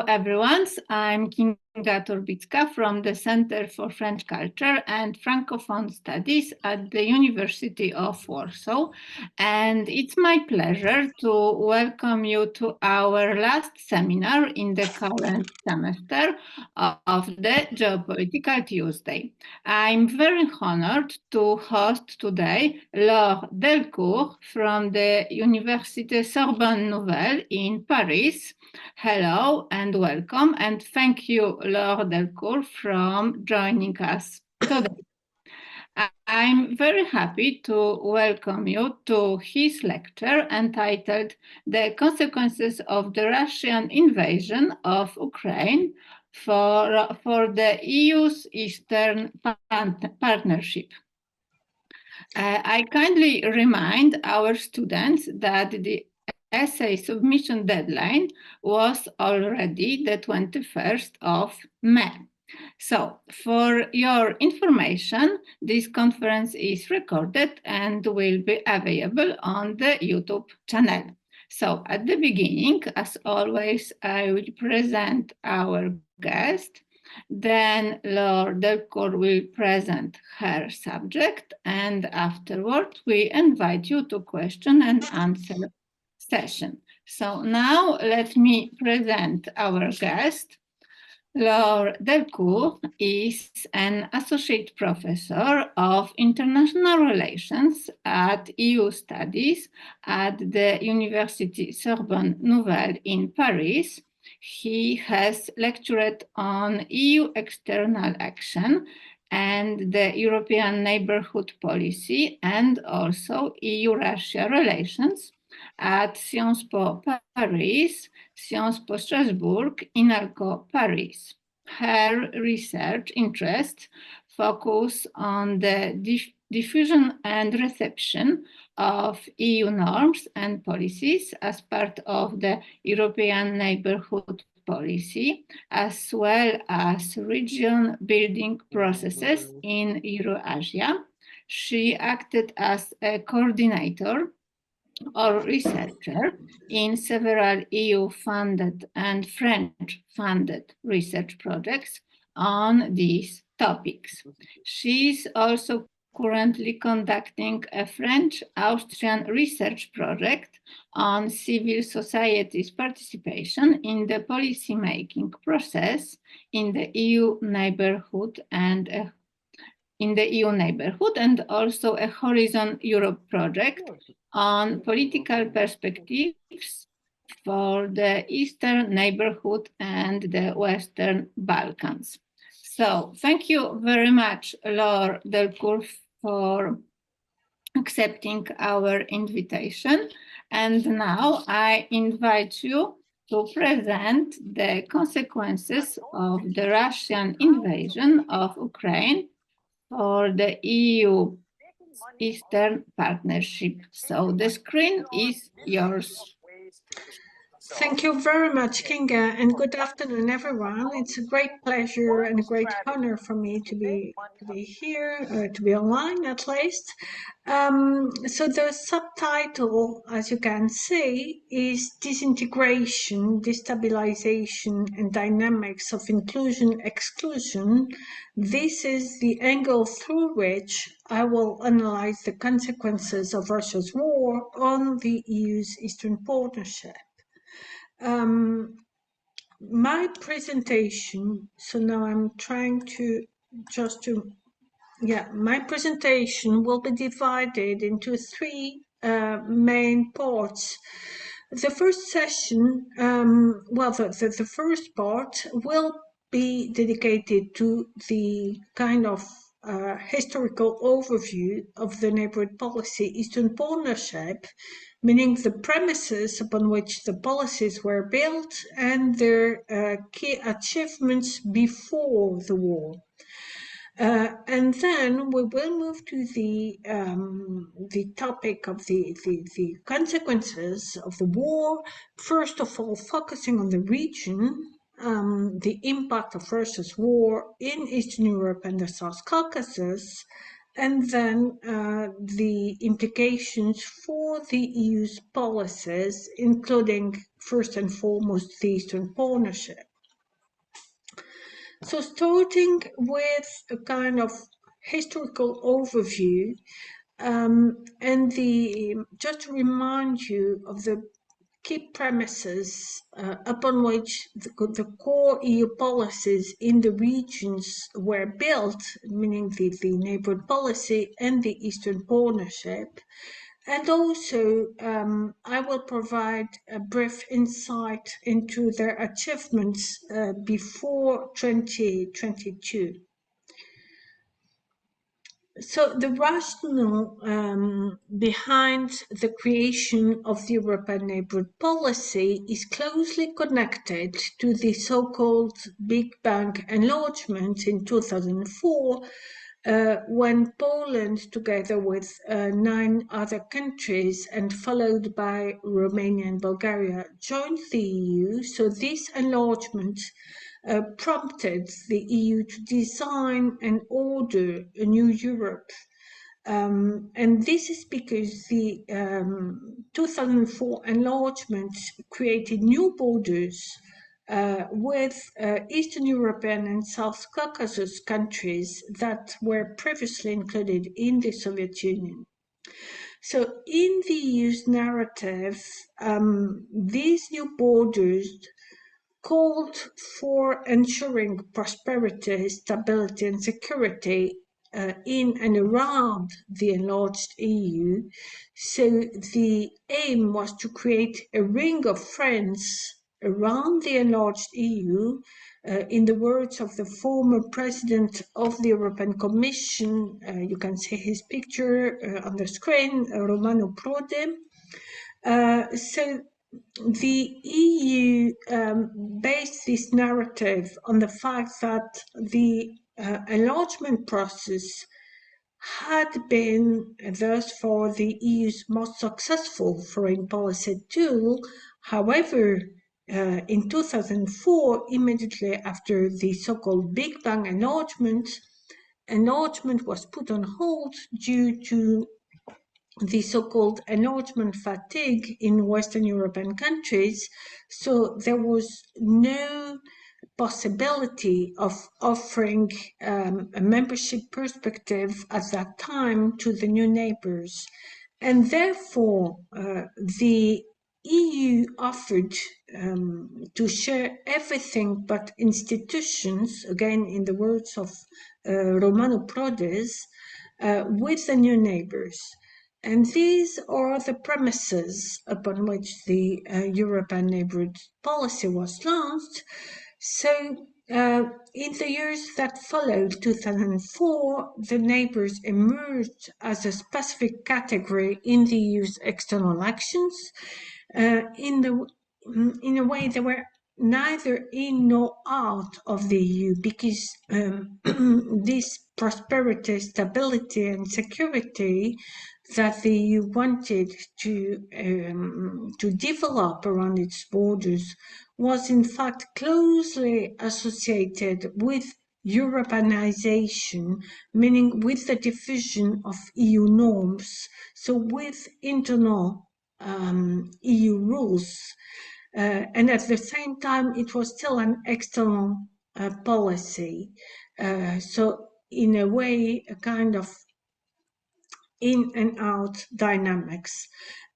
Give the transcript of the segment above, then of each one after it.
everyone, I'm Kinga Turbicka from the Center for French Culture and Francophone Studies at the University of Warsaw. And it's my pleasure to welcome you to our last seminar in the current semester of the Geopolitical Tuesday. I'm very honored to host today Laure Delcour from the Université Sorbonne Nouvelle in Paris. Hello and welcome, and thank you, Laure Delcour, for joining us today. I'm very happy to welcome you to his lecture entitled The Consequences of the Russian Invasion of Ukraine for the EU's Eastern Partnership. I kindly remind our students that the essay submission deadline was already the 21st of May. So, for your information, this conference is recorded and will be available on the YouTube channel. So, at the beginning, as always, I will present our guest. Then Laure Delcour will present her subject, and afterward, we invite you to question and answer session. So now let me present our guest. Laure Delcour is an associate professor of international relations at EU studies at the University Sorbonne Nouvelle in Paris. He has lectured on EU external action and the European Neighbourhood Policy and also EU-Russia relations at Sciences Po Paris, Sciences Po Strasbourg, INALCO Paris. Her research interests focus on the diffusion and reception of EU norms and policies as part of the European Neighbourhood Policy, as well as region building processes in Eurasia. She acted as a coordinator or researcher in several EU-funded and French-funded research projects on these topics. She is also currently conducting a French-Austrian research project on civil society's participation in the policymaking process in the EU neighborhood and also a Horizon Europe project on political perspectives for the Eastern Neighbourhood and the Western Balkans. So thank you very much, Laure Delcour, for accepting our invitation. And now I invite you to present the consequences of the Russian invasion of Ukraine for the EU Eastern Partnership. So the screen is yours. Thank you very much, Kinga, and good afternoon, everyone. It's a great pleasure and a great honor for me to be here, to be online at least. So the subtitle, as you can see, is Disintegration, Destabilization, and Dynamics of Inclusion-Exclusion. This is the angle through which I will analyze the consequences of Russia's war on the EU's Eastern Partnership. My presentation, so now I'm trying to my presentation will be divided into three main parts. The first session, the first part will be dedicated to the kind of historical overview of the neighborhood policy Eastern Partnership, meaning the premises upon which the policies were built and their key achievements before the war. And then we will move to the topic of the consequences of the war, first of all focusing on the region, the impact of Russia's war in Eastern Europe and the South Caucasus, and then the implications for the EU's policies, including first and foremost the Eastern Partnership. So starting with a kind of historical overview, just to remind you of the key premises upon which the core EU policies in the regions were built, meaning the neighbourhood policy and the Eastern Partnership. And also, I will provide a brief insight into their achievements before 2022. So the rationale behind the creation of the European Neighbourhood Policy is closely connected to the so-called Big Bang enlargement in 2004, when Poland, together with 9 other countries and followed by Romania and Bulgaria, joined the EU. So this enlargement prompted the EU to design and order a new Europe. And this is because the 2004 enlargement created new borders with Eastern European and South Caucasus countries that were previously included in the Soviet Union. So in the EU's narrative, these new borders called for ensuring prosperity, stability, and security in and around the enlarged EU. So the aim was to create a ring of friends around the enlarged EU. In the words of the former president of the European Commission, you can see his picture on the screen, Romano Prodi. So the EU based this narrative on the fact that the enlargement process had been thus far the EU's most successful foreign policy tool. However, in 2004, immediately after the so-called Big Bang enlargement was put on hold due to the so-called enlargement fatigue in Western European countries. So there was no possibility of offering a membership perspective at that time to the new neighbors. And therefore, the EU offered to share everything but institutions, again in the words of Romano Prodi, with the new neighbors. And these are the premises upon which the European Neighbourhood Policy was launched. So in the years that followed 2004, the neighbours emerged as a specific category in the EU's external actions. In a way, they were neither in nor out of the EU, because this prosperity, stability, and security that the EU wanted to develop around its borders was in fact closely associated with Europeanization, meaning with the diffusion of EU norms, so with internal EU rules. And at the same time, it was still an external policy. So in a way, a kind of in and out dynamics.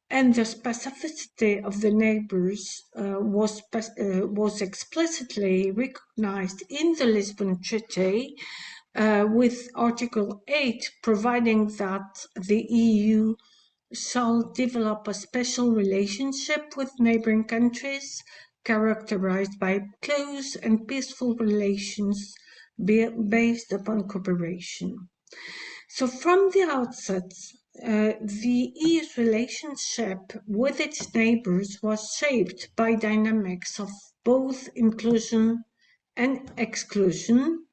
And the specificity of the neighbours was explicitly recognized in the Lisbon Treaty, with Article 8 providing that the EU shall develop a special relationship with neighbouring countries characterized by close and peaceful relations based upon cooperation. So from the outset, the EU's relationship with its neighbours was shaped by dynamics of both inclusion and exclusion.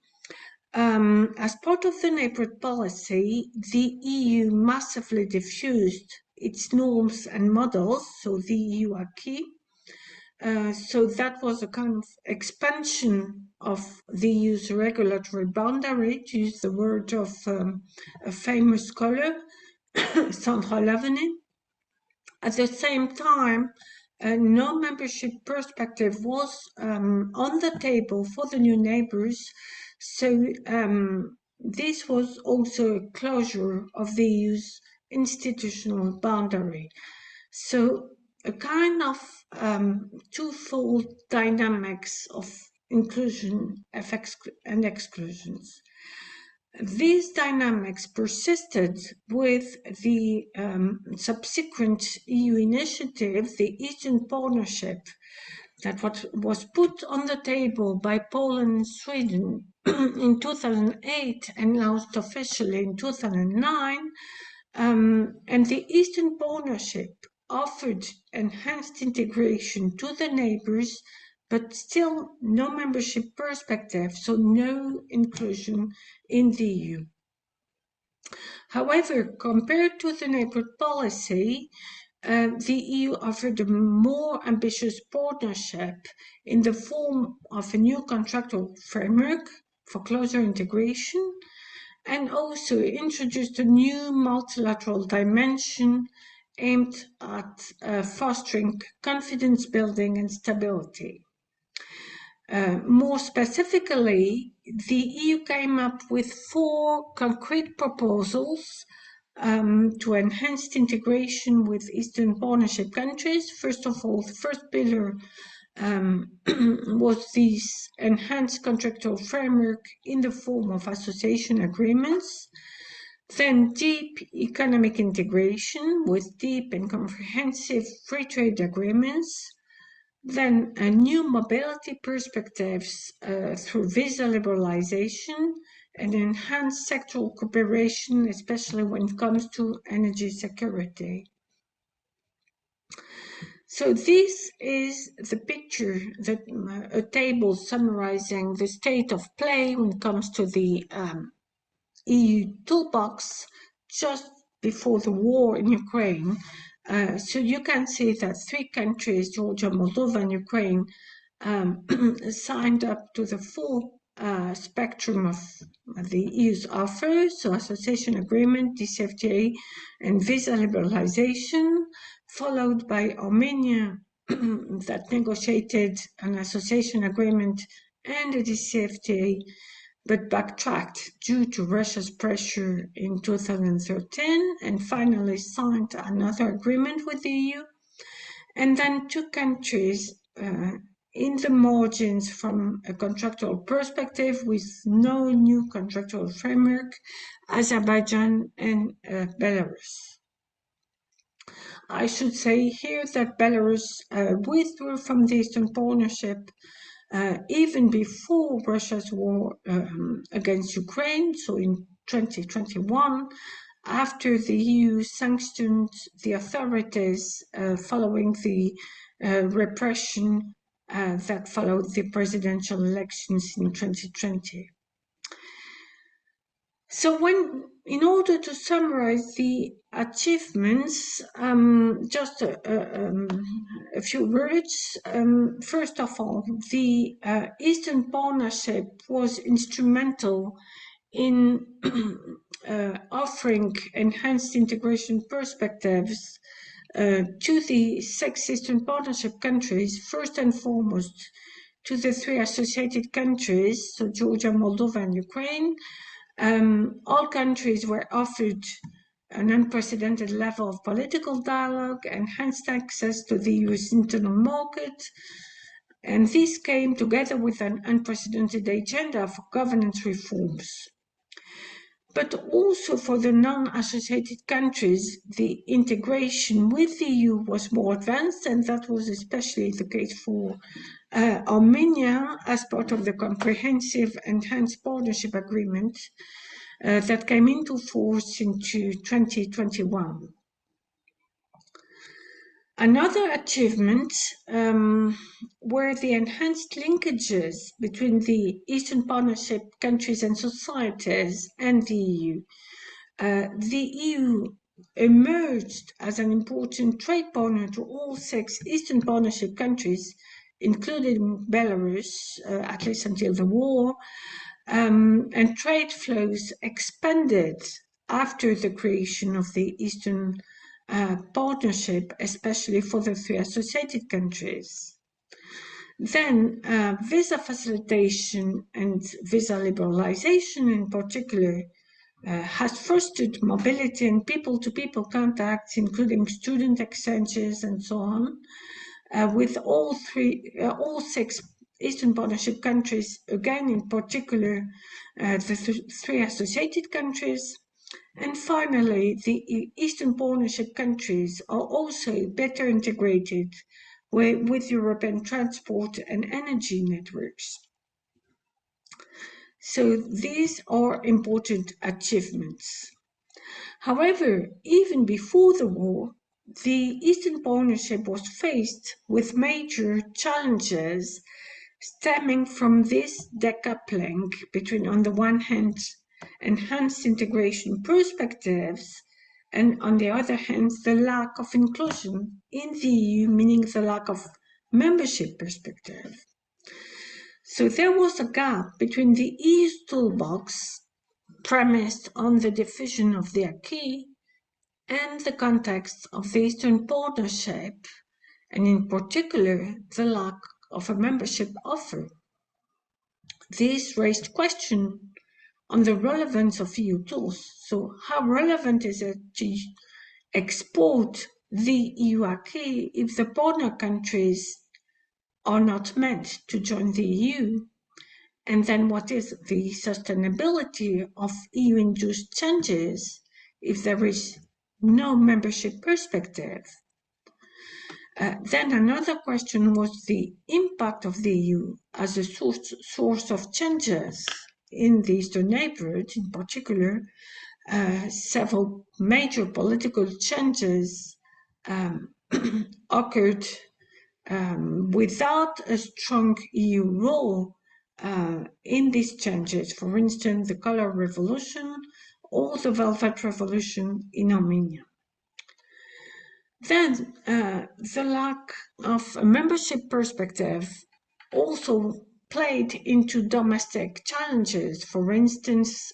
As part of the neighbourhood policy, the EU massively diffused its norms and models, so the EU acquis. So that was a kind of expansion of the EU's regulatory boundary, to use the word of a famous scholar, Sandra Lavenet. At the same time, a non-membership perspective was on the table for the new neighbors. So this was also a closure of the EU's institutional boundary. So a kind of twofold dynamics of inclusion and exclusions. These dynamics persisted with the subsequent EU initiative, the Eastern Partnership, that was put on the table by Poland and Sweden in 2008 and announced officially in 2009. And the Eastern Partnership offered enhanced integration to the neighbors, but still no membership perspective, so no inclusion in the EU. However, compared to the neighbourhood policy, the EU offered a more ambitious partnership in the form of a new contractual framework for closer integration, and also introduced a new multilateral dimension aimed at fostering confidence building and stability. More specifically, the EU came up with 4 concrete proposals to enhance integration with Eastern Partnership countries. First of all, the first pillar was this enhanced contractual framework in the form of association agreements. Then deep economic integration with deep and comprehensive free trade agreements. Then a new mobility perspectives through visa liberalization and enhanced sectoral cooperation, especially when it comes to energy security. So this is the picture, that a table summarizing the state of play when it comes to the EU toolbox just before the war in Ukraine. So you can see that 3 countries, Georgia, Moldova, and Ukraine, signed up to the full spectrum of the EU's offer, so association agreement, DCFTA, and visa liberalization, followed by Armenia that negotiated an association agreement and a DCFTA, but backtracked due to Russia's pressure in 2013, and finally signed another agreement with the EU. And then 2 countries in the margins from a contractual perspective with no new contractual framework, Azerbaijan and Belarus. I should say here that Belarus withdrew from the Eastern Partnership even before Russia's war against Ukraine, so in 2021, after the EU sanctioned the authorities following the repression that followed the presidential elections in 2020. So in order to summarize the achievements, just a few words. First of all, the Eastern Partnership was instrumental in offering enhanced integration perspectives to the 6 Eastern Partnership countries, first and foremost to the 3 associated countries, so Georgia, Moldova, and Ukraine. All countries were offered an unprecedented level of political dialogue, enhanced access to the EU's internal market, and this came together with an unprecedented agenda for governance reforms. But also for the non-associated countries, the integration with the EU was more advanced, and that was especially the case for Armenia as part of the comprehensive enhanced partnership agreement that came into force into 2021. Another achievement were the enhanced linkages between the Eastern Partnership countries and societies and the EU. The EU emerged as an important trade partner to all 6 Eastern Partnership countries, including Belarus, at least until the war, and trade flows expanded after the creation of the Eastern partnership, especially for the 3 associated countries. Then visa facilitation and visa liberalization in particular has fostered mobility and people-to-people contacts, including student exchanges and so on, with all 6 Eastern Partnership countries, again in particular the 3 associated countries. And finally, the Eastern Partnership countries are also better integrated with European transport and energy networks. So these are important achievements. However, even before the war, the Eastern Partnership was faced with major challenges stemming from this decoupling between, on the one hand, enhanced integration perspectives, and on the other hand, the lack of inclusion in the EU, meaning the lack of membership perspective. So there was a gap between the EU's toolbox, premised on the diffusion of the acquis, and the context of the Eastern Partnership, and in particular, the lack of a membership offer. This raised questions on the relevance of EU tools. So how relevant is it to export the EU acquis if the partner countries are not meant to join the EU? And then what is the sustainability of EU-induced changes if there is no membership perspective? Then another question was the impact of the EU as a source of changes in the Eastern Neighbourhood. In particular, several major political changes occurred without a strong EU role in these changes. For instance, the Colour Revolution or the Velvet Revolution in Armenia. Then the lack of a membership perspective also played into domestic challenges. For instance,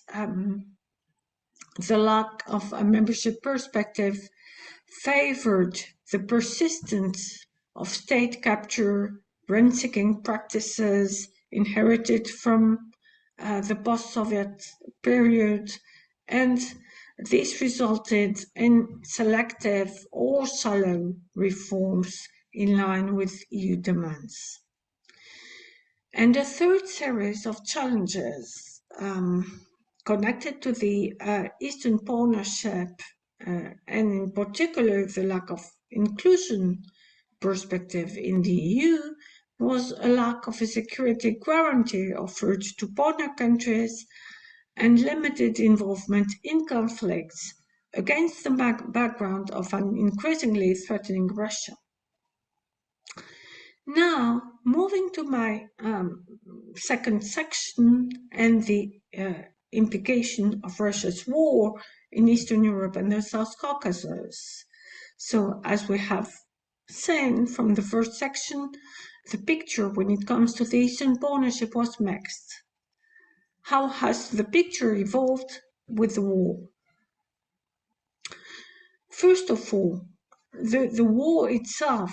the lack of a membership perspective favored the persistence of state capture, rent-seeking practices inherited from the post-Soviet period, and this resulted in selective or shallow reforms in line with EU demands. And a third series of challenges connected to the Eastern Partnership, and in particular the lack of inclusion perspective in the EU, was a lack of a security guarantee offered to partner countries and limited involvement in conflicts against the background of an increasingly threatening Russia. Now, moving to my second section and the implication of Russia's war in Eastern Europe and the South Caucasus. So, as we have seen from the first section, the picture when it comes to the Eastern Partnership was mixed. How has the picture evolved with the war? First of all, the war itself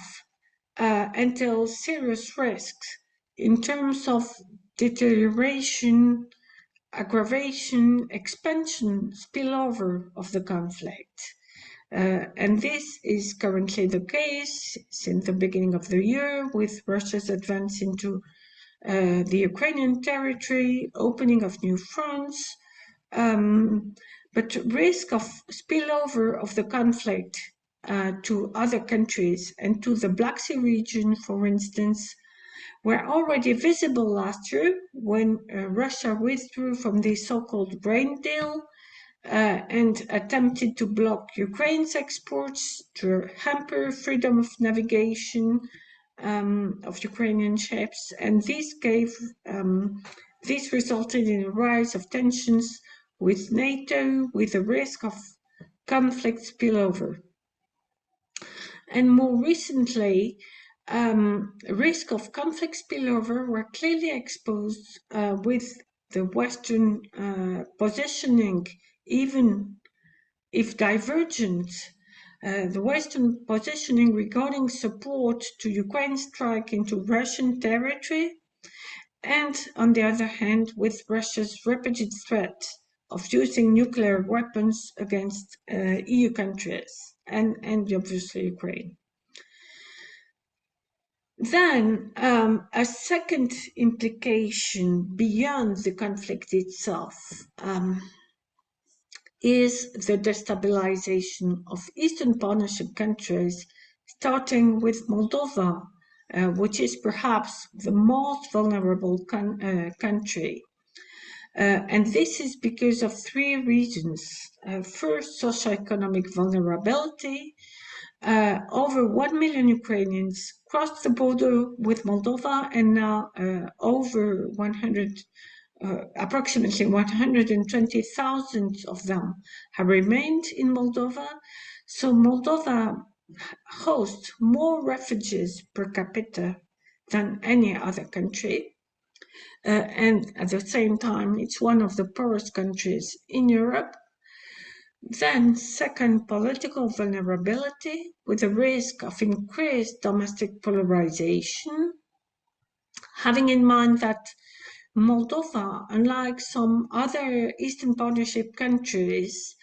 entails serious risks in terms of deterioration, aggravation, expansion, spillover of the conflict. And this is currently the case since the beginning of the year, with Russia's advance into the Ukrainian territory, opening of new fronts, but risk of spillover of the conflict to other countries and to the Black Sea region, for instance, were already visible last year when Russia withdrew from the so-called Grain Deal and attempted to block Ukraine's exports to hamper freedom of navigation of Ukrainian ships, and this resulted in a rise of tensions with NATO, with a risk of conflict spillover. And more recently, risk of conflict spillover were clearly exposed with the Western positioning, even if divergent, the Western positioning regarding support to Ukraine's strike into Russian territory, and on the other hand, with Russia's repeated threat of using nuclear weapons against EU countries and obviously Ukraine. Then a second implication beyond the conflict itself is the destabilization of Eastern Partnership countries, starting with Moldova, which is perhaps the most vulnerable country. And this is because of three reasons. First, socioeconomic vulnerability. Over 1 million Ukrainians crossed the border with Moldova, and now over approximately 120,000 of them have remained in Moldova. So Moldova hosts more refugees per capita than any other country. And at the same time, it's one of the poorest countries in Europe. Then, second, political vulnerability with the risk of increased domestic polarization, having in mind that Moldova, unlike some other Eastern Partnership countries,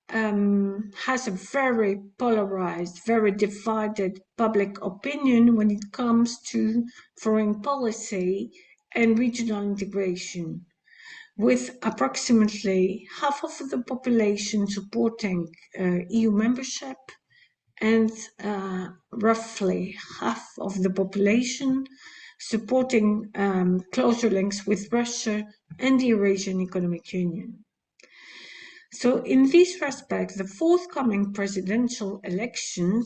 has a very polarized, very divided public opinion when it comes to foreign policy and regional integration, with approximately half of the population supporting EU membership and roughly half of the population supporting closer links with Russia and the Eurasian Economic Union. So in this respect, the forthcoming presidential elections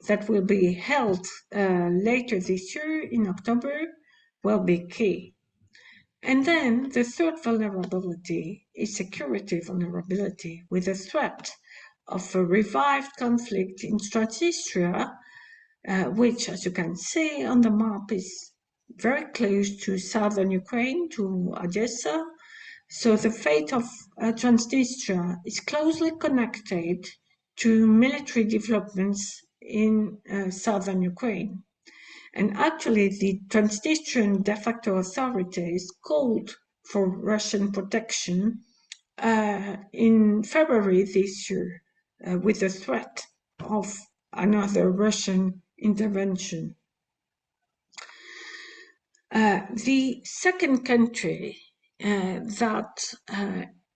that will be held later this year in October will be key. And then the third vulnerability is security vulnerability, with the threat of a revived conflict in Transnistria, which, as you can see on the map, is very close to southern Ukraine, to Odessa. So the fate of Transnistria is closely connected to military developments in southern Ukraine. And actually, the Transnistrian de facto authorities called for Russian protection in February this year with the threat of another Russian intervention. The second country that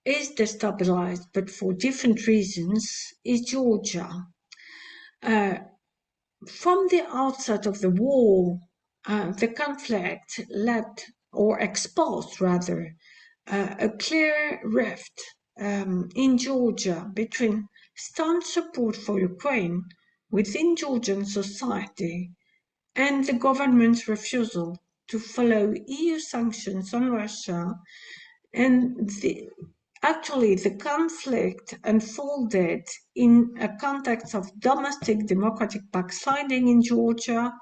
is destabilized, but for different reasons, is Georgia. From the outset of the war, the conflict led, or exposed rather, a clear rift in Georgia between staunch support for Ukraine within Georgian society and the government's refusal to follow EU sanctions on Russia. And actually, the conflict unfolded in a context of domestic democratic backsliding in Georgia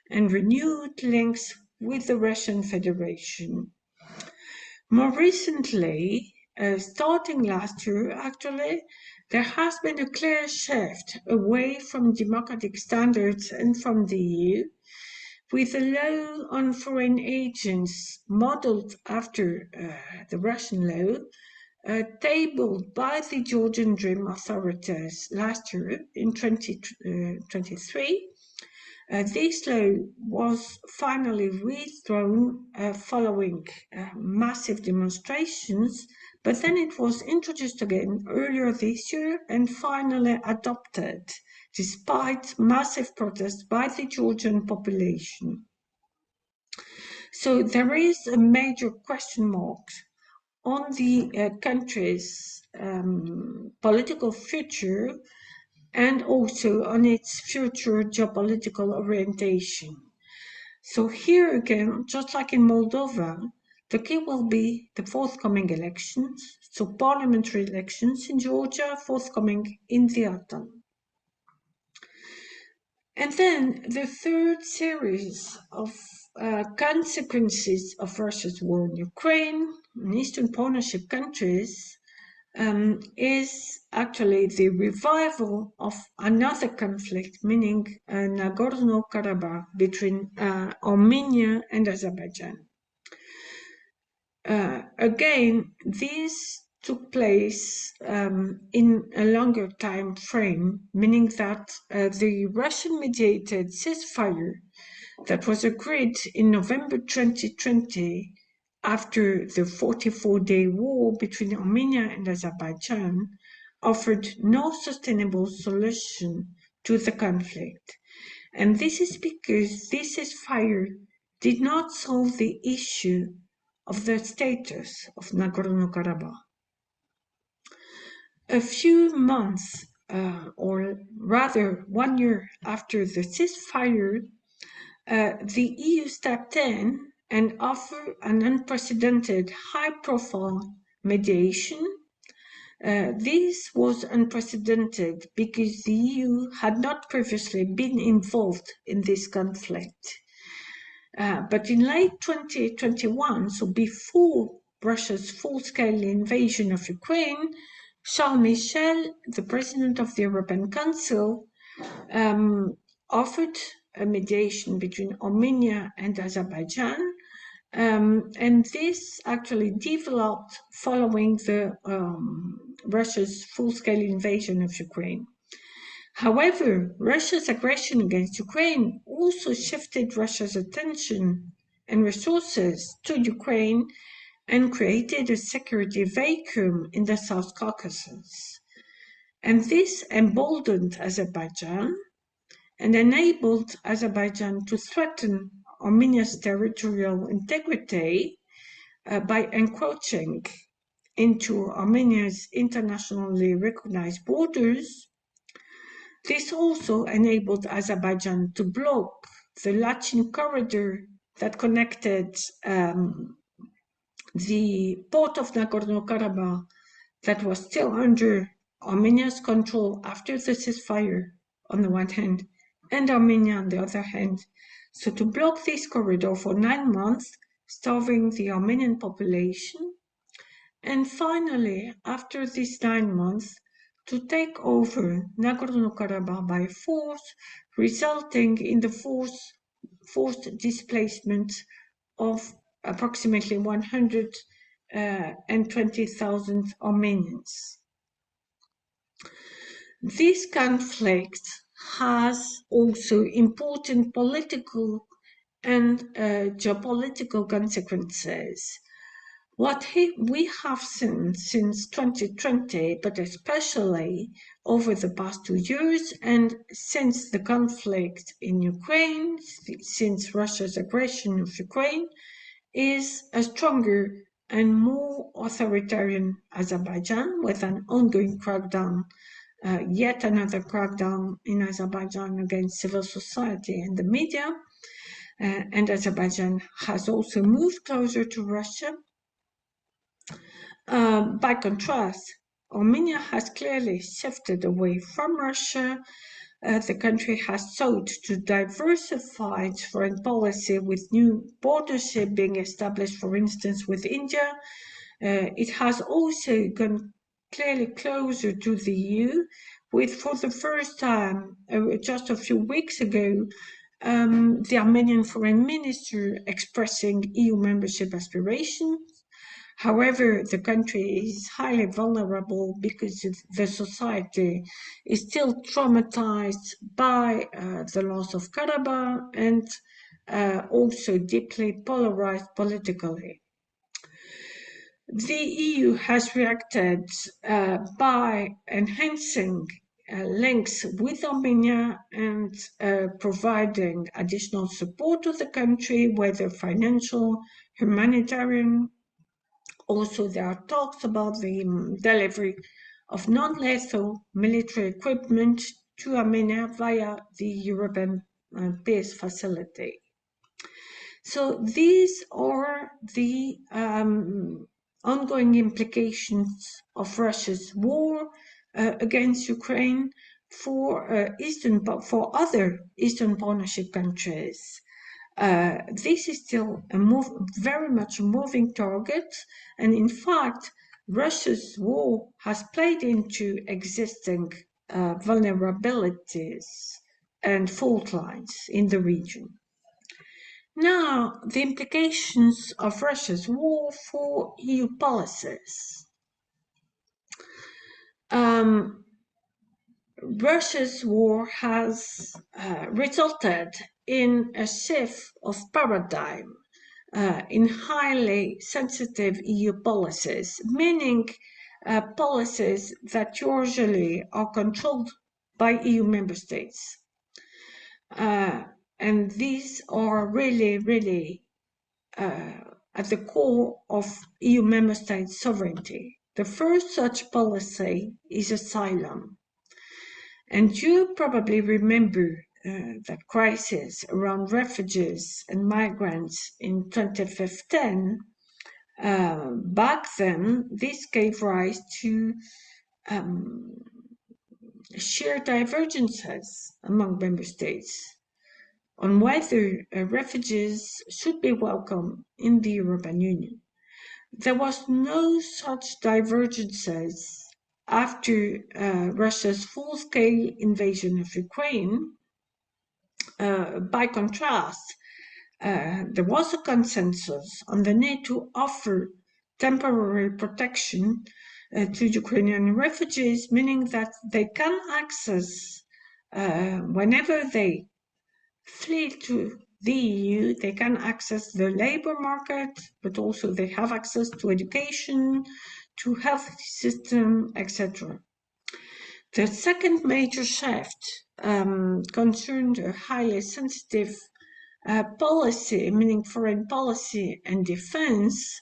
and renewed links with the Russian Federation. More recently, starting last year, actually, there has been a clear shift away from democratic standards and from the EU, with a law on foreign agents modeled after the Russian law, tabled by the Georgian Dream authorities last year in 2023. This law was finally withdrawn following massive demonstrations, but then it was introduced again earlier this year and finally adopted, despite massive protests by the Georgian population. So there is a major question mark on the country's political future and also on its future geopolitical orientation. So here again, just like in Moldova, the key will be the forthcoming elections, so parliamentary elections in Georgia forthcoming in the autumn. And then the third series of consequences of Russia's war in Ukraine and Eastern Partnership countries is actually the revival of another conflict, meaning Nagorno-Karabakh between Armenia and Azerbaijan. Again, this took place in a longer time frame, meaning that the Russian-mediated ceasefire that was agreed in November 2020 after the 44-day war between Armenia and Azerbaijan offered no sustainable solution to the conflict. And this is because this ceasefire did not solve the issue of the status of Nagorno-Karabakh. A few months, or rather 1 year after the ceasefire, the EU stepped in and offered an unprecedented high-profile mediation. This was unprecedented because the EU had not previously been involved in this conflict. But in late 2021, so before Russia's full-scale invasion of Ukraine, Charles Michel, the president of the European Council, offered a mediation between Armenia and Azerbaijan, and this actually developed following the Russia's full-scale invasion of Ukraine. However, Russia's aggression against Ukraine also shifted Russia's attention and resources to Ukraine and created a security vacuum in the South Caucasus. And this emboldened Azerbaijan and enabled Azerbaijan to threaten Armenia's territorial integrity by encroaching into Armenia's internationally recognized borders. This also enabled Azerbaijan to block the Lachin corridor that connected the port of Nagorno-Karabakh that was still under Armenia's control after the ceasefire on the one hand, and Armenia on the other hand. So to block this corridor for 9 months, starving the Armenian population, and finally, after these 9 months, to take over Nagorno-Karabakh by force, resulting in the forced displacement of approximately 120,000 Armenians. This conflict has also important political and geopolitical consequences. What we have seen since 2020, but especially over the past 2 years and since the conflict in Ukraine, since Russia's aggression of Ukraine, is a stronger and more authoritarian Azerbaijan with an ongoing crackdown, yet another crackdown in Azerbaijan against civil society and the media. And Azerbaijan has also moved closer to Russia. By contrast, Armenia has clearly shifted away from Russia. The country has sought to diversify its foreign policy with new bordership being established, for instance, with India. It has also gone clearly closer to the EU, with, for the first time, just a few weeks ago, the Armenian foreign minister expressing EU membership aspirations. However, the country is highly vulnerable because the society is still traumatized by the loss of Karabakh and also deeply polarized politically. The EU has reacted by enhancing links with Armenia and providing additional support to the country, whether financial, humanitarian. Also, there are talks about the delivery of non-lethal military equipment to Armenia via the European Peace Facility. So these are the ongoing implications of Russia's war against Ukraine for other Eastern Partnership countries. This is still very much a moving target, and in fact, Russia's war has played into existing vulnerabilities and fault lines in the region. Now, the implications of Russia's war for EU policies. Russia's war has resulted in a shift of paradigm in highly sensitive EU policies, meaning policies that usually are controlled by EU member states. And these are really at the core of EU member states' sovereignty. The first such policy is asylum. And you probably remember that crisis around refugees and migrants in 2015. Back then, this gave rise to sheer divergences among member states on whether refugees should be welcome in the European Union. There was no such divergences after Russia's full-scale invasion of Ukraine. By contrast, there was a consensus on the need to offer temporary protection to Ukrainian refugees, meaning that they can access, whenever they flee to the EU, they can access the labor market, but also they have access to education, to health system, etc. The second major shift concerned a highly sensitive policy, meaning foreign policy and defense.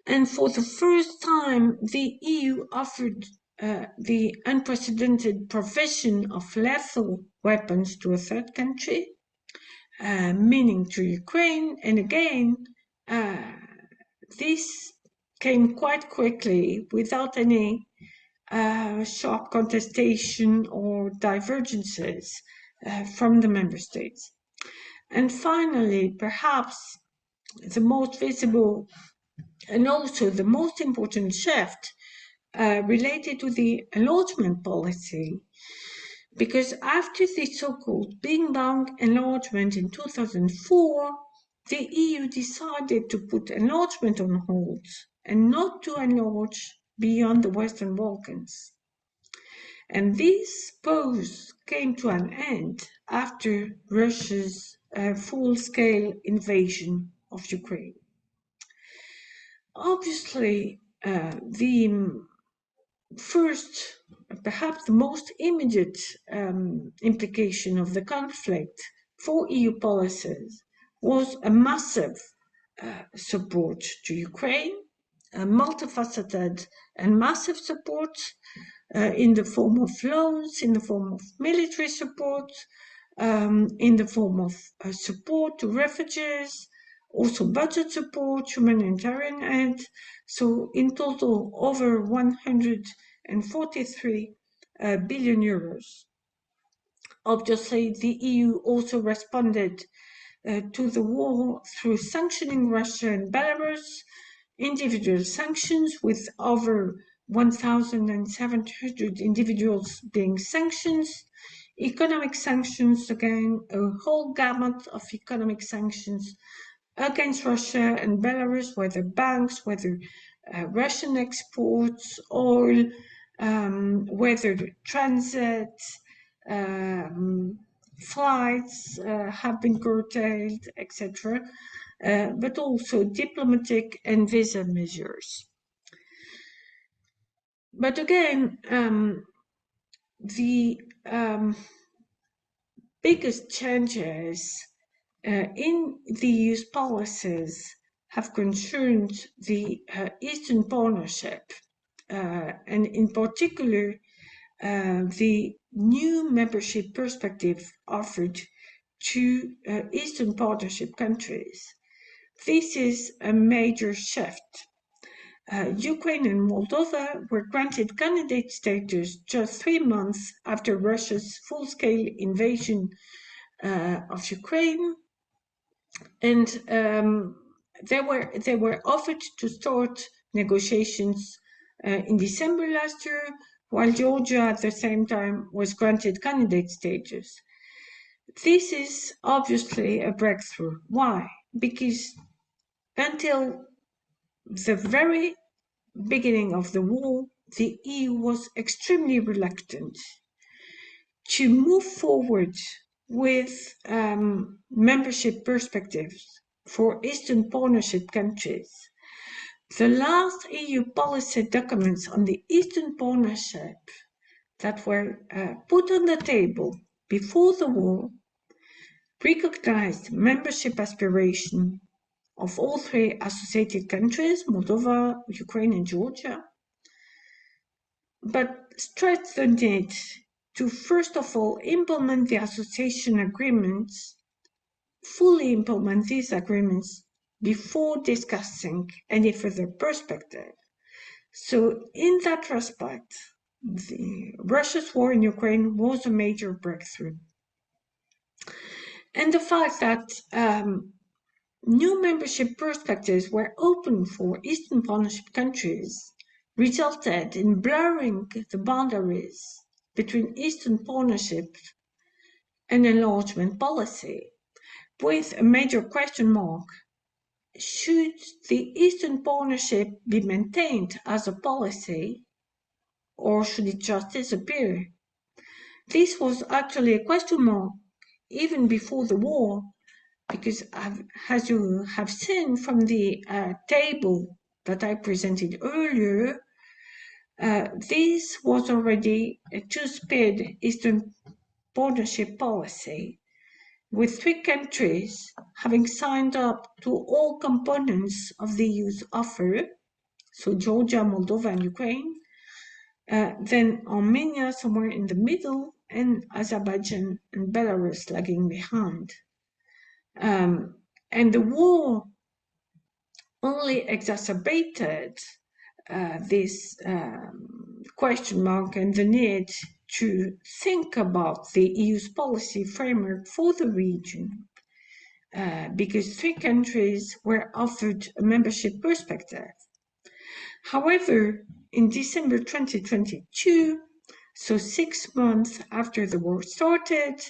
And for the first time, the EU offered the unprecedented provision of lethal weapons to a third country, meaning to Ukraine. And again, this came quite quickly without any sharp contestation or divergences from the member states. And finally, perhaps the most visible and also the most important shift related to the enlargement policy, because after the so-called Big Bang enlargement in 2004, the EU decided to put enlargement on hold and not to enlarge beyond the Western Balkans. And this pause came to an end after Russia's full-scale invasion of Ukraine. Obviously, the first, perhaps the most immediate implication of the conflict for EU policies was a massive support to Ukraine, a multifaceted and massive support in the form of loans, in the form of military support, in the form of support to refugees, also budget support, humanitarian aid. So in total, over 143 billion euros. Obviously, the EU also responded to the war through sanctioning Russia and Belarus, individual sanctions with over 1,700 individuals being sanctioned, economic sanctions, again, a whole gamut of economic sanctions against Russia and Belarus, whether banks, whether Russian exports, oil, whether transit, flights have been curtailed, etc., but also diplomatic and visa measures. But again, the biggest changes in the EU's policies have concerned the Eastern Partnership, and in particular, the new membership perspective offered to Eastern Partnership countries. This is a major shift. Ukraine and Moldova were granted candidate status just 3 months after Russia's full-scale invasion of Ukraine, and they were offered to start negotiations in December last year, while Georgia at the same time was granted candidate status. This is obviously a breakthrough. Why? Because until the very beginning of the war, the EU was extremely reluctant to move forward with membership perspectives for Eastern Partnership countries. The last EU policy documents on the Eastern Partnership that were put on the table before the war recognized membership aspiration of all three associated countries, Moldova, Ukraine, and Georgia, but stressed the need to first of all implement the association agreements, fully implement these agreements before discussing any further perspective. So in that respect, Russia's war in Ukraine was a major breakthrough. And the fact that new membership perspectives were open for Eastern Partnership countries resulted in blurring the boundaries between Eastern Partnership and enlargement policy, with a major question mark. Should the Eastern Partnership be maintained as a policy, or should it just disappear? This was actually a question mark even before the war, because as you have seen from the table that I presented earlier, this was already a two-speed Eastern Partnership policy, with 3 countries having signed up to all components of the EU's offer, so Georgia, Moldova, and Ukraine, then Armenia somewhere in the middle, and Azerbaijan and Belarus lagging behind. And the war only exacerbated this question mark and the need to think about the EU's policy framework for the region, because 3 countries were offered a membership perspective. However, in December 2022, so 6 months after the war started,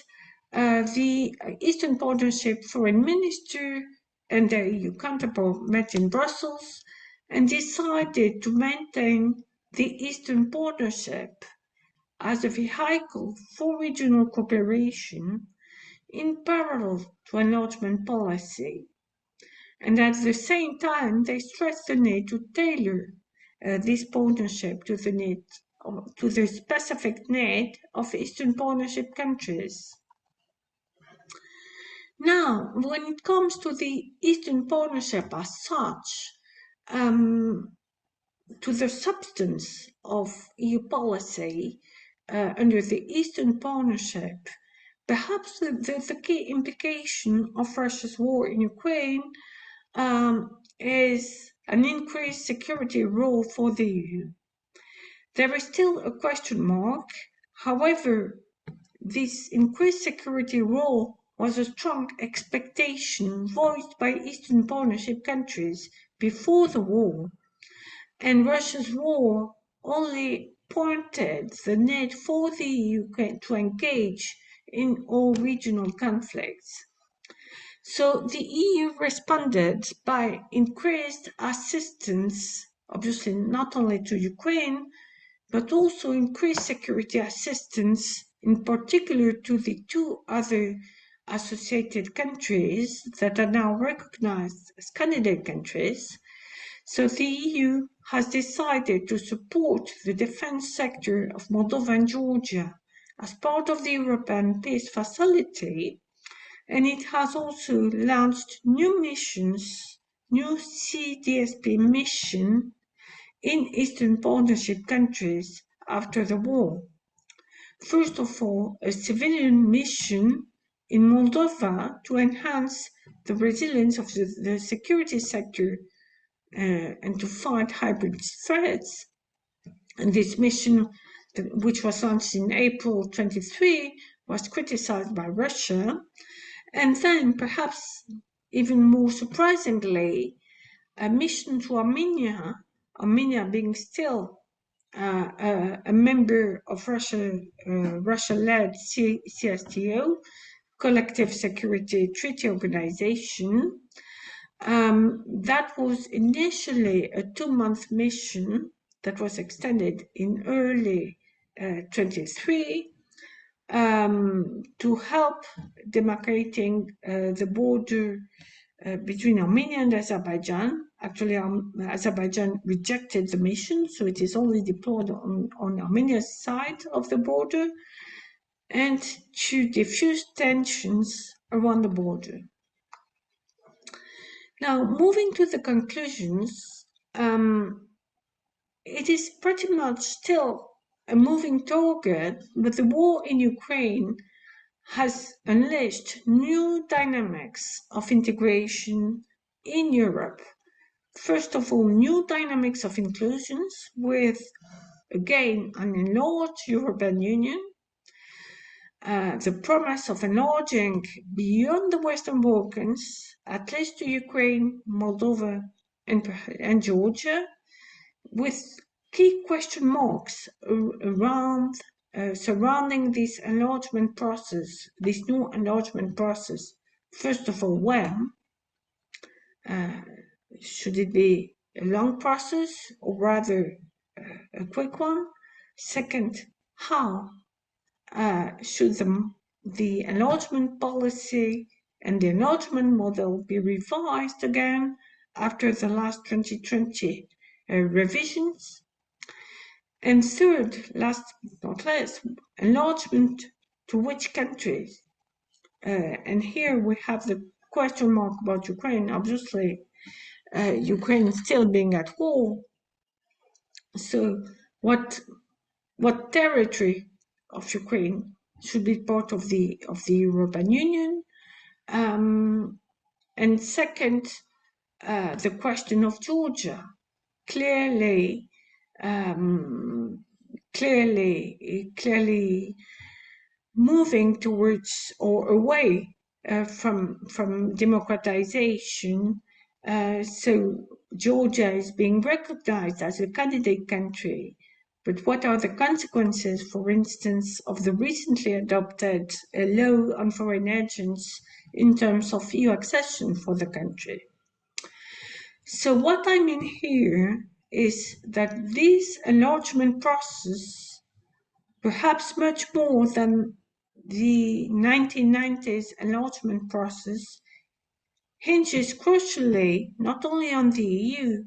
the Eastern Partnership Foreign Minister and their EU counterpart met in Brussels and decided to maintain the Eastern Partnership as a vehicle for regional cooperation in parallel to enlargement policy. And at the same time, they stressed the need to tailor this partnership to the specific need of Eastern Partnership countries. Now, when it comes to the Eastern Partnership as such, to the substance of EU policy under the Eastern Partnership, perhaps the key implication of Russia's war in Ukraine is an increased security role for the EU. There is still a question mark. However, this increased security role was a strong expectation voiced by Eastern Partnership countries before the war, and Russia's war only pointed the need for the EU to engage in all regional conflicts. So the EU responded by increased assistance, obviously not only to Ukraine, but also increased security assistance, in particular to the 2 other associated countries that are now recognized as candidate countries. So the EU has decided to support the defense sector of Moldova and Georgia as part of the European Peace Facility, and it has also launched new missions, new CDSP mission in Eastern Partnership countries after the war. First of all, a civilian mission in Moldova to enhance the resilience of the security sector and to fight hybrid threats. And this mission, which was launched in April 23, was criticized by Russia. And then, perhaps even more surprisingly, a mission to Armenia being still a member of Russia-led CSTO, Collective Security Treaty Organization. That was initially a 2-month mission that was extended in early 23 to help demarcating the border between Armenia and Azerbaijan. Actually, Azerbaijan rejected the mission, so it is only deployed on Armenia's side of the border, and to diffuse tensions around the border. Now, moving to the conclusions, it is pretty much still a moving target, but the war in Ukraine has unleashed new dynamics of integration in Europe. First of all, new dynamics of inclusions with, again, an enlarged European Union, the promise of enlarging beyond the Western Balkans, at least to Ukraine, Moldova, and Georgia, with key question marks around surrounding this enlargement process, this new enlargement process. First of all, when? Should it be a long process or rather a quick one? Second, how should the enlargement policy and the enlargement model be revised again after the last 2020 revisions? And third, last but not least, enlargement to which countries? And here we have the question mark about Ukraine. Obviously, Ukraine is still being at war. So what territory of Ukraine should be part of the European Union? And second, the question of Georgia. Clearly moving towards or away from democratization. So Georgia is being recognized as a candidate country, but what are the consequences, for instance, of the recently adopted law on foreign agents in terms of EU accession for the country? So what I mean here is that this enlargement process, perhaps much more than the 1990s enlargement process, hinges crucially not only on the EU,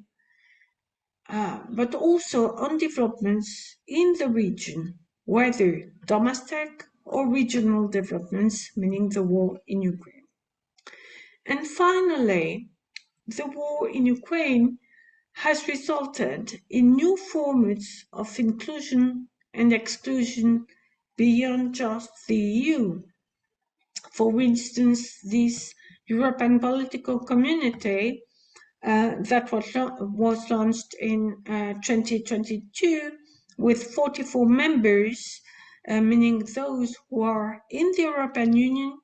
but also on developments in the region, whether domestic or regional developments, meaning the war in Ukraine. And finally, the war in Ukraine has resulted in new formats of inclusion and exclusion beyond just the EU. For instance, this European political community that was launched in 2022 with 44 members, meaning those who are in the European Union,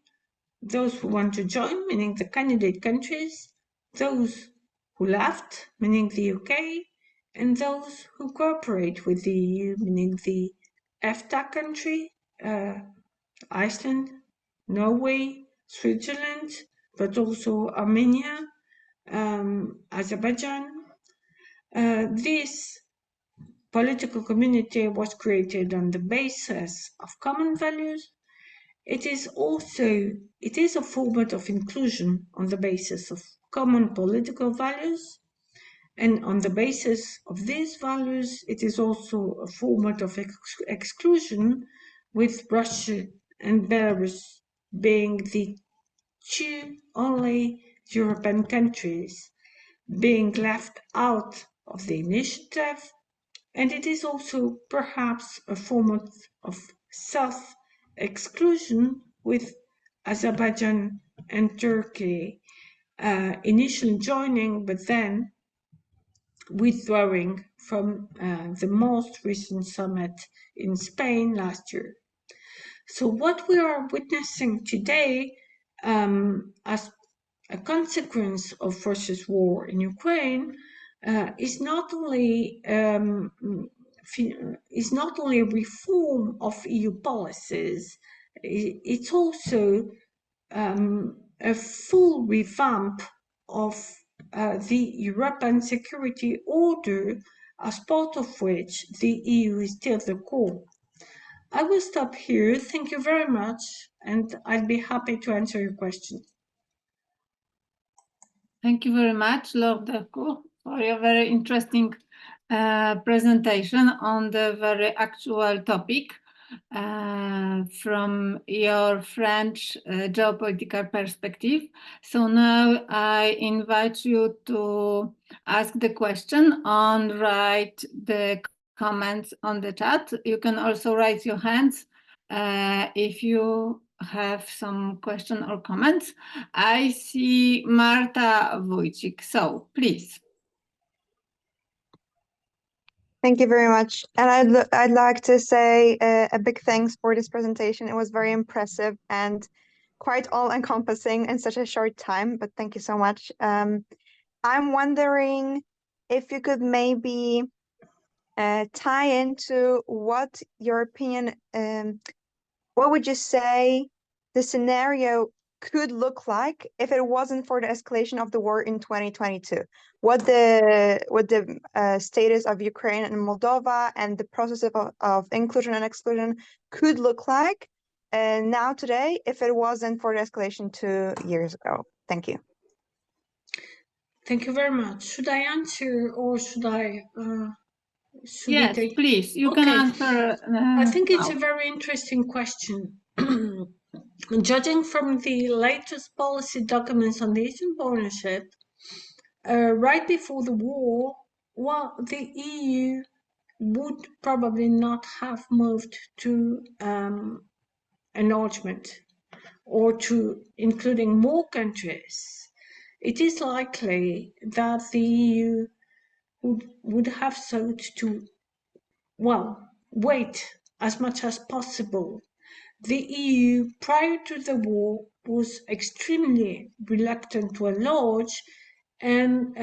those who want to join, meaning the candidate countries, those who left, meaning the UK, and those who cooperate with the EU, meaning the EFTA country, Iceland, Norway, Switzerland, but also Armenia, Azerbaijan. This political community was created on the basis of common values. It is a format of inclusion on the basis of common political values, and on the basis of these values, it is also a format of exclusion, with Russia and Belarus being the two only European countries being left out of the initiative, and it is also perhaps a format of self-exclusion, with Azerbaijan and Turkey initially joining, but then withdrawing from the most recent summit in Spain last year. So what we are witnessing today as a consequence of Russia's war in Ukraine is not only is not only a reform of EU policies, it's also a full revamp of the European security order, as part of which the EU is still the core. I will stop here. Thank you very much, and I'll be happy to answer your questions. Thank you very much, Laure Delcour, for your very interesting presentation on the very actual topic from your French geopolitical perspective. So now I invite you to ask the question and write the comments on the chat. You can also raise your hands if you have some question or comments. I see Marta Wójcik, so please. Thank you very much. And I'd like to say a big thanks for this presentation. It was very impressive and quite all-encompassing in such a short time, but thank you so much. I'm wondering if you could maybe tie into what your opinion, what would you say the scenario could look like if it wasn't for the escalation of the war in 2022? What the status of Ukraine and Moldova and the process of inclusion and exclusion could look like now today if it wasn't for the escalation 2 years ago? Thank you. Thank you very much. Should I answer or should I? Yes, please. You can answer. I think it's a very interesting question. Judging from the latest policy documents on the Eastern Partnership, right before the war, well, the EU would probably not have moved to enlargement or to including more countries. It is likely that the EU would have sought to, well, wait as much as possible. The EU, prior to the war, was extremely reluctant to enlarge, and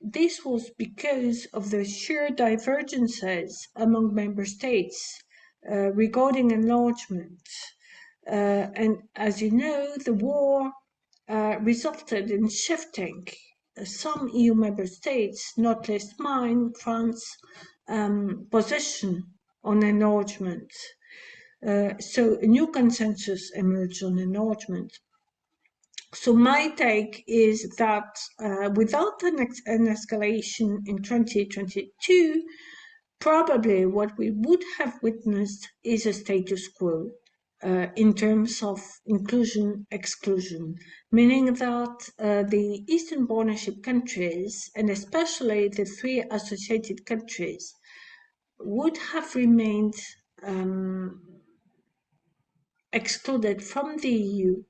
this was because of the sheer divergences among member states regarding enlargement. And as you know, the war resulted in shifting some EU member states, not least mine, France, position on enlargement. So a new consensus emerged on enlargement. So my take is that without an escalation in 2022, probably what we would have witnessed is a status quo in terms of inclusion-exclusion, meaning that the Eastern Partnership countries, and especially the 3 associated countries, would have remained excluded from the EU,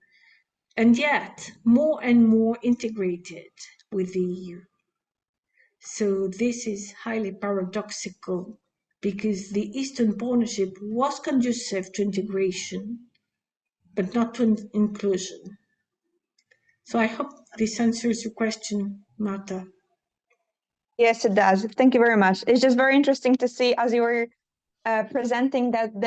and yet more and more integrated with the EU. So this is highly paradoxical because the Eastern Partnership was conducive to integration, but not to inclusion. So I hope this answers your question, Marta. Yes, it does. Thank you very much. It's just very interesting to see, as you were presenting, that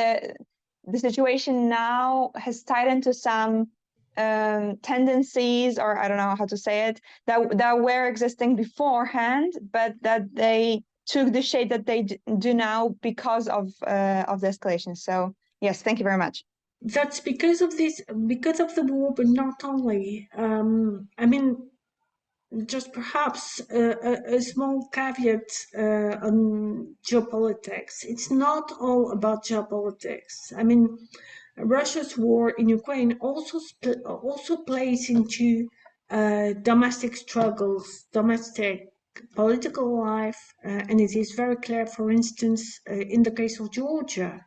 the situation now has tied into some tendencies, or I don't know how to say it, that were existing beforehand, but that they took the shape that they do now because of the escalation. So yes, thank you very much. That's because of the war, but not only. I mean, just perhaps a small caveat on geopolitics. It's not all about geopolitics. I mean, Russia's war in Ukraine also plays into domestic struggles, domestic political life, and it is very clear, for instance, in the case of Georgia,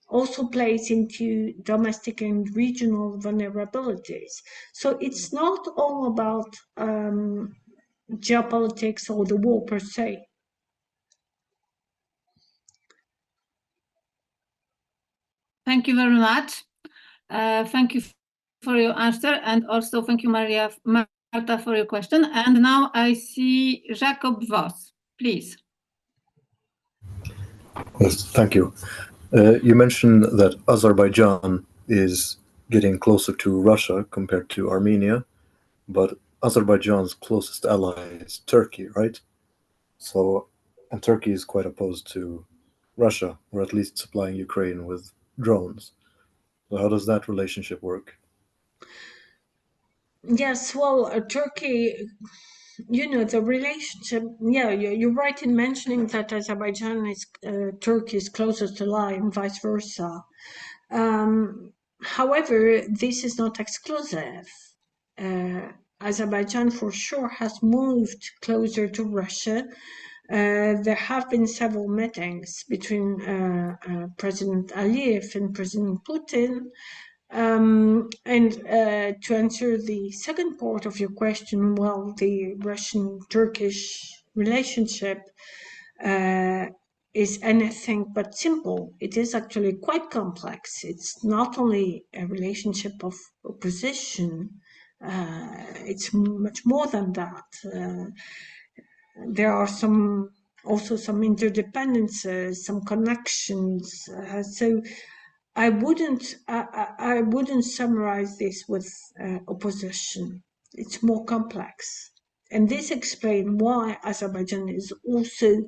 also plays into domestic and regional vulnerabilities. So it's not all about geopolitics or the war per se. Thank you very much. Thank you for your answer, and also thank you, Marta, for your question. And now I see Jacob Voss, please. Yes, thank you. You mentioned that Azerbaijan is getting closer to Russia compared to Armenia, but Azerbaijan's closest ally is Turkey, right? So, and Turkey is quite opposed to Russia, or at least supplying Ukraine with drones. So, how does that relationship work? Yes, well, Turkey, the relationship, yeah, you're right in mentioning that Azerbaijan is Turkey's closest ally and vice versa. However, this is not exclusive. Azerbaijan for sure has moved closer to Russia. There have been several meetings between President Aliyev and President Putin. And to answer the second part of your question, well, the Russian-Turkish relationship is anything but simple. It is actually quite complex. It's not only a relationship of opposition, it's much more than that. There are also some interdependencies, some connections. So I wouldn't summarize this with opposition. It's more complex, and this explains why Azerbaijan is also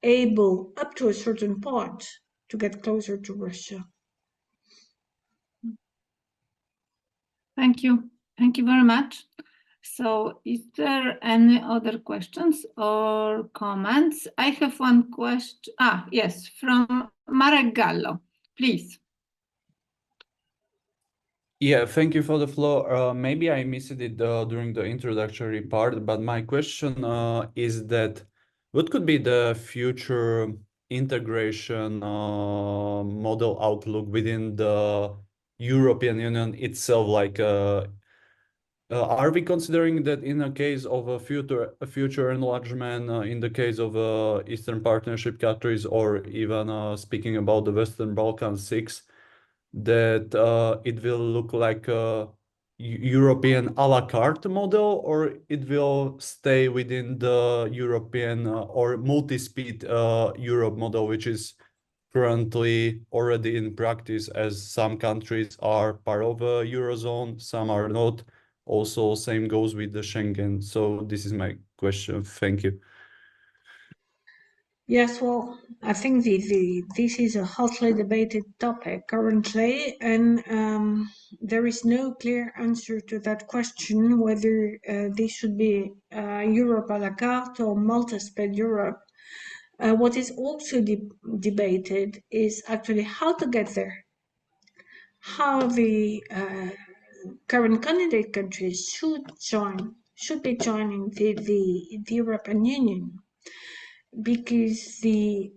able, up to a certain point, to get closer to Russia. Thank you. Thank you very much. So is there any other questions or comments? I have one question. Yes, from Marek Gallo, please. Yeah, thank you for the floor. Maybe I missed it during the introductory part, but my question is that what could be the future integration model outlook within the European Union itself? Like, are we considering that in a case of a future enlargement, in the case of Eastern Partnership countries, or even speaking about the Western Balkans 6, that it will look like a European a la carte model, or it will stay within the European or multi-speed Europe model, which is currently already in practice, as some countries are part of a Eurozone, some are not. Also, same goes with the Schengen. So this is my question. Thank you. Yes, well, I think this is a hotly debated topic currently, and there is no clear answer to that question, whether this should be Europe à la carte or multi-speed Europe. What is also debated is actually how to get there, how the current candidate countries should be joining the European Union, because the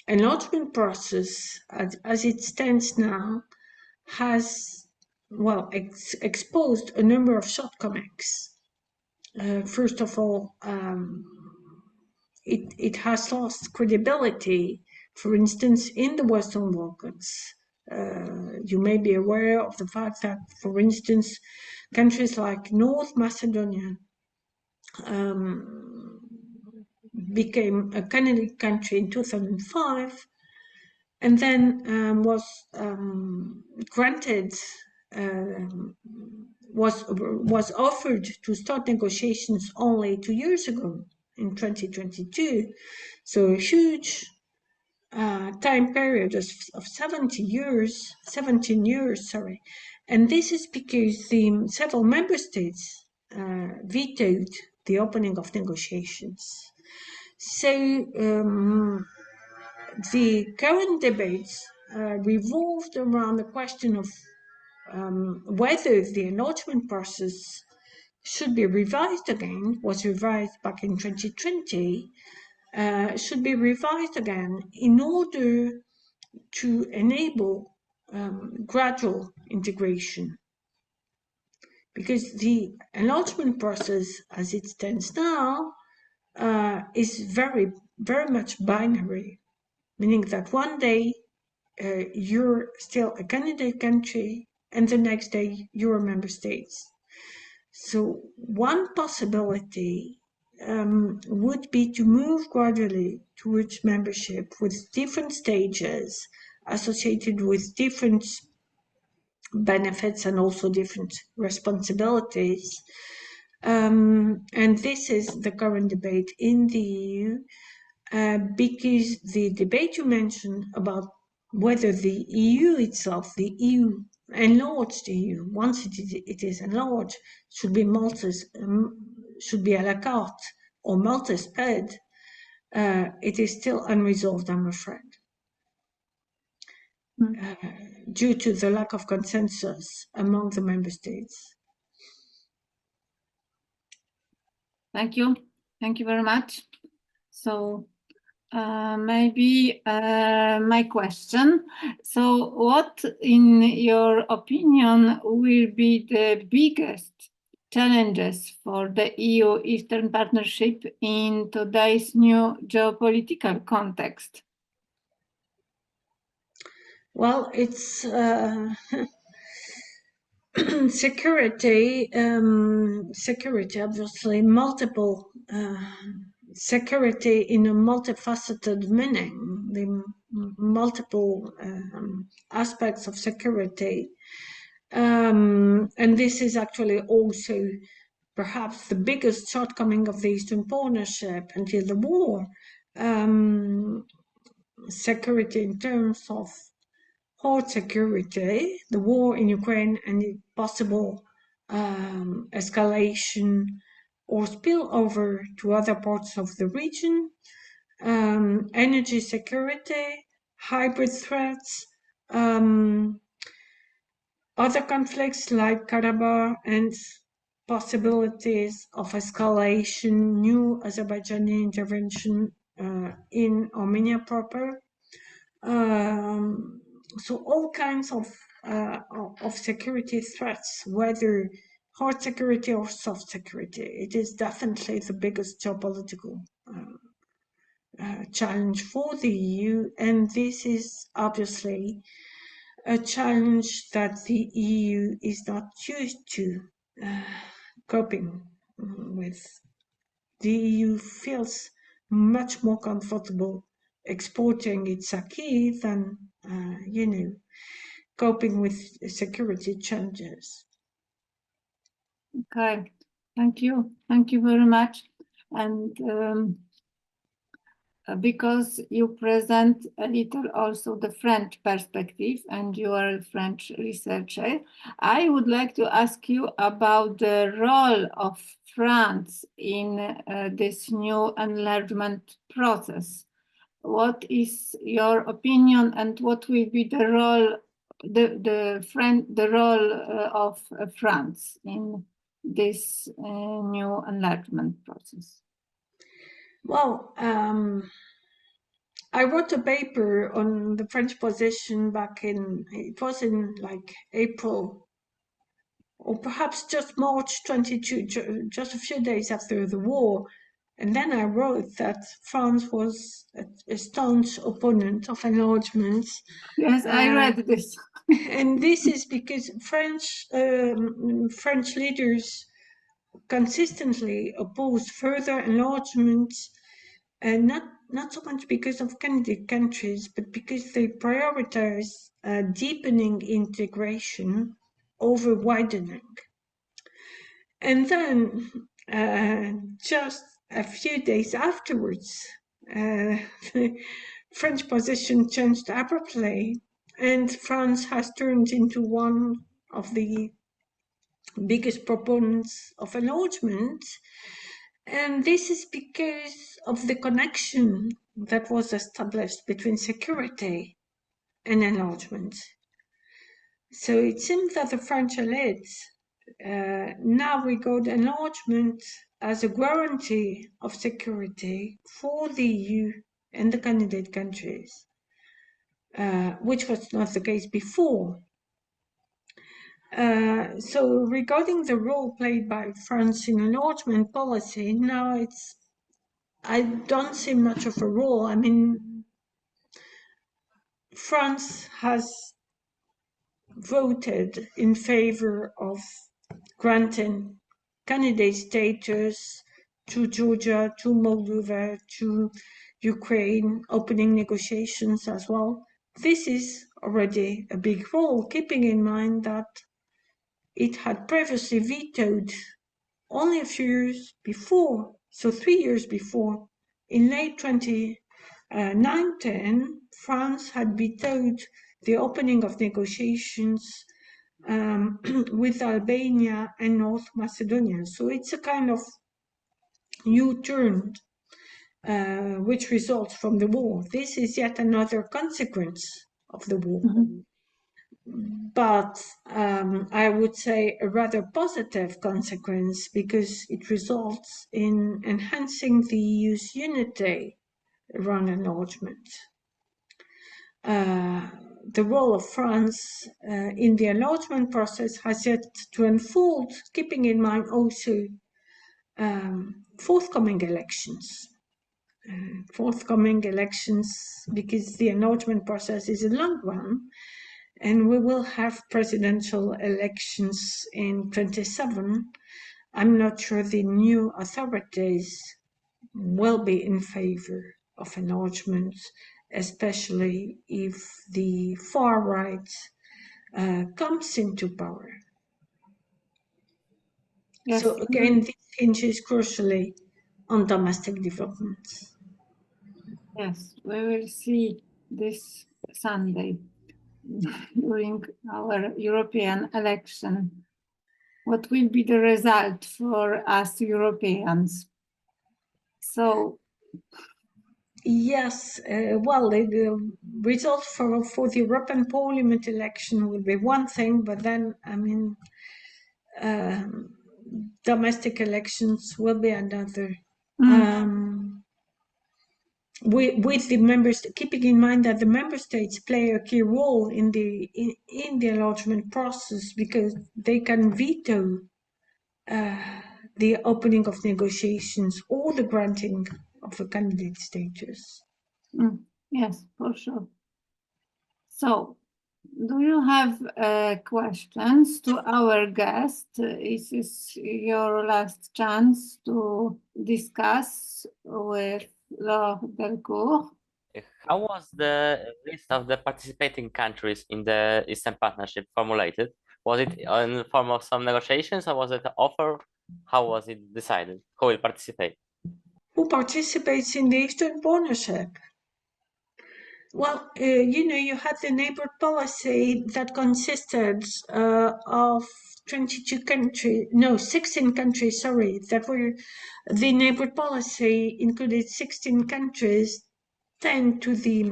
enlargement process as it stands now has, well, exposed a number of shortcomings. First of all, it has lost credibility, for instance, in the Western Balkans. You may be aware of the fact that, for instance, countries like North Macedonia became a candidate country in 2005, and then was granted, was offered to start negotiations only 2 years ago in 2022. So a huge time period of 17 years, sorry. And this is because the several member states vetoed the opening of negotiations. So the current debates revolved around the question of whether the enlargement process should be revised again, was revised back in 2020, should be revised again in order to enable gradual integration. Because the enlargement process as it stands now is very, very much binary, meaning that one day you're still a candidate country and the next day you're a member state. So one possibility would be to move gradually towards membership with different stages associated with different benefits and also different responsibilities. And this is the current debate in the EU, because the debate you mentioned about whether the EU itself, the EU, enlarged EU, once it is enlarged, should be à la carte or multi-sped, it is still unresolved, I'm afraid, due to the lack of consensus among the member states. Thank you. Thank you very much. So maybe my question. So what, in your opinion, will be the biggest challenges for the EU Eastern Partnership in today's new geopolitical context? Well, it's security, obviously, multiple security in a multifaceted meaning, the multiple aspects of security. And this is actually also perhaps the biggest shortcoming of the Eastern Partnership until the war. Security in terms of hard security, the war in Ukraine and the possible escalation or spillover to other parts of the region, energy security, hybrid threats, other conflicts like Karabakh and possibilities of escalation, new Azerbaijani intervention in Armenia proper. So all kinds of security threats, whether hard security or soft security, it is definitely the biggest geopolitical challenge for the EU, and this is obviously a challenge that the EU is not used to coping with. The EU feels much more comfortable exporting its acquis than, coping with security challenges. Okay, thank you. Thank you very much. And because you present a little also the French perspective and you are a French researcher, I would like to ask you about the role of France in this new enlargement process. What is your opinion and what will be the role, the role of France in this new enlargement process? Well, I wrote a paper on the French position back in, it was in like April, or perhaps just March 22, just a few days after the war. And then I wrote that France was a staunch opponent of enlargement. Yes, I read this. And this is because French leaders consistently opposed further enlargement, and not so much because of candidate countries, but because they prioritize deepening integration over widening. And then just a few days afterwards, the French position changed abruptly, and France has turned into one of the biggest proponents of enlargement. And this is because of the connection that was established between security and enlargement. So it seems that the French elites now regard enlargement as a guarantee of security for the EU and the candidate countries, which was not the case before. So regarding the role played by France in enlargement policy, now I don't see much of a role. I mean, France has voted in favor of granting candidate status to Georgia, to Moldova, to Ukraine, opening negotiations as well. This is already a big role, keeping in mind that it had previously vetoed only a few years before, so 3 years before, in late 2019, France had vetoed the opening of negotiations with Albania and North Macedonia. So it's a kind of U-turn which results from the war. This is yet another consequence of the war. But I would say a rather positive consequence, because it results in enhancing the EU's unity around enlargement. The role of France in the enlargement process has yet to unfold, keeping in mind also forthcoming elections. Because the enlargement process is a long one, and we will have presidential elections in 27. I'm not sure the new authorities will be in favor of enlargement, especially if the far right comes into power. Yes. So again, this hinges crucially on domestic developments. Yes, we will see this Sunday during our European election. What will be the result for us Europeans? So, yes, well, the result for the European Parliament election will be one thing, but then, I mean, domestic elections will be another. With the members, keeping in mind that the member states play a key role in the enlargement process, because they can veto the opening of negotiations or the granting of a candidate status. yes, for sure. So, do you have questions to our guest? This is your last chance to discuss with Laure Delcour. How was the list of the participating countries in the Eastern Partnership formulated? Was it in the form of some negotiations, or was it an offer? How was it decided? Who will participate? Who participates in the Eastern Partnership? Well, you had the neighborhood policy that consisted of 16 countries, that were, the neighborhood policy included 16 countries, 10 to the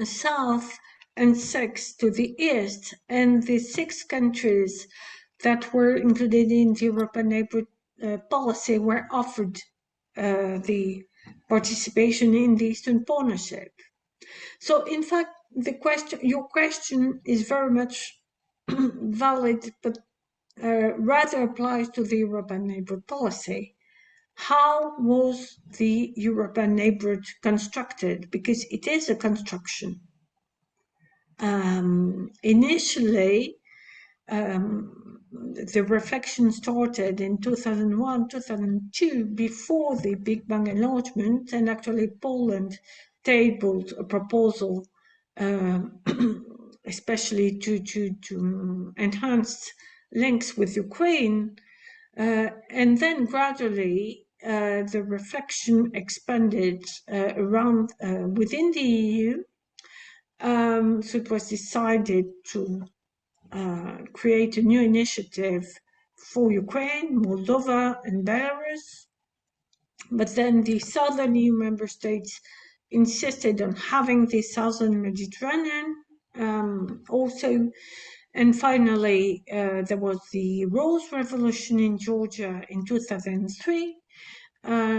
south and 6 to the east, and the 6 countries that were included in the European Neighbourhood Policy were offered the participation in the Eastern Partnership. So, in fact, your question is very much valid, but rather applies to the European Neighbourhood Policy. How was the European Neighbourhood constructed? Because it is a construction. Initially, the reflection started in 2001, 2002, before the Big Bang enlargement, and actually Poland tabled a proposal, especially to enhance links with Ukraine, and then gradually the reflection expanded around within the EU. So it was decided to create a new initiative for Ukraine, Moldova, and Belarus. But then the southern EU member states insisted on having the southern Mediterranean also. And finally, there was the Rose Revolution in Georgia in 2003.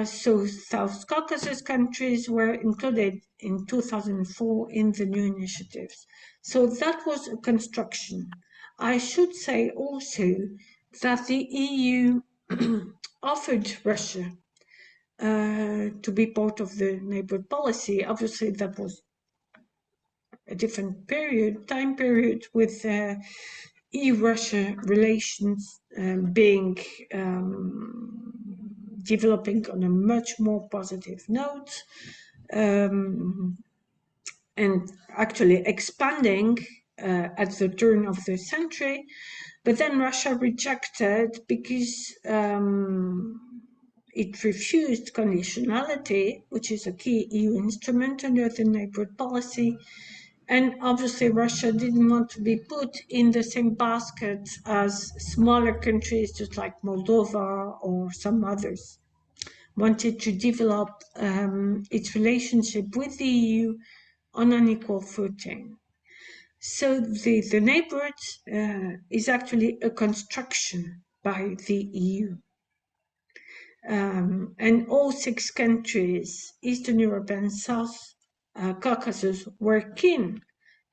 So South Caucasus countries were included in 2004 in the new initiatives. So that was a construction. I should say also that the EU offered Russia to be part of the neighborhood policy. Obviously, that was a different time period, with EU-Russia relations being developing on a much more positive note, and actually expanding at the turn of the century. But then Russia rejected because it refused conditionality, which is a key EU instrument under the neighborhood policy. And obviously Russia didn't want to be put in the same basket as smaller countries, just like Moldova or some others. Wanted to develop its relationship with the EU on an equal footing. So the neighborhood is actually a construction by the EU. And all 6 countries, Eastern Europe and South Caucasus, were keen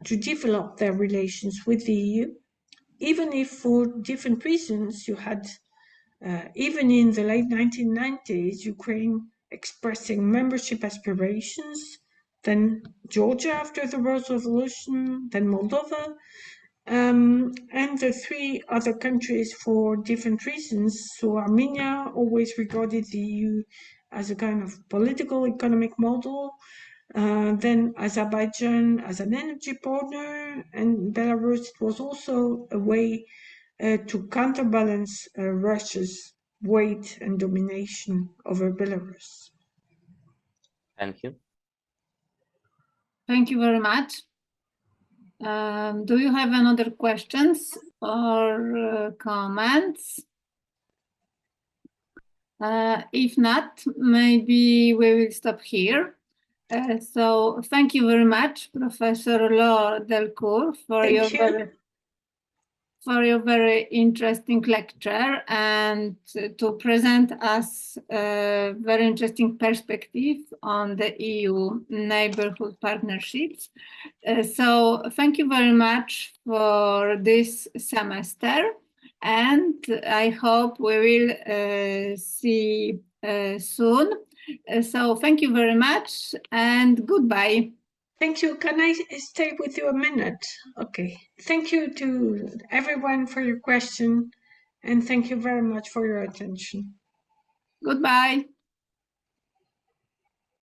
to develop their relations with the EU, even if for different reasons. You had, even in the late 1990s, Ukraine expressing membership aspirations, then Georgia after the Rose Revolution, then Moldova, and the 3 other countries for different reasons. So Armenia always regarded the EU as a kind of political economic model, then Azerbaijan as an energy partner, and Belarus was also a way to counterbalance Russia's weight and domination over Belarus. Thank you. Thank you very much. Do you have another questions or comments? If not, maybe we will stop here. So thank you very much, Professor Laure Delcour, for your very interesting lecture and to present us a very interesting perspective on the EU neighborhood partnerships. So thank you very much for this semester, and I hope we will see soon. So thank you very much and goodbye. Thank you. Can I stay with you a minute? Okay. Thank you to everyone for your question, and thank you very much for your attention. Goodbye.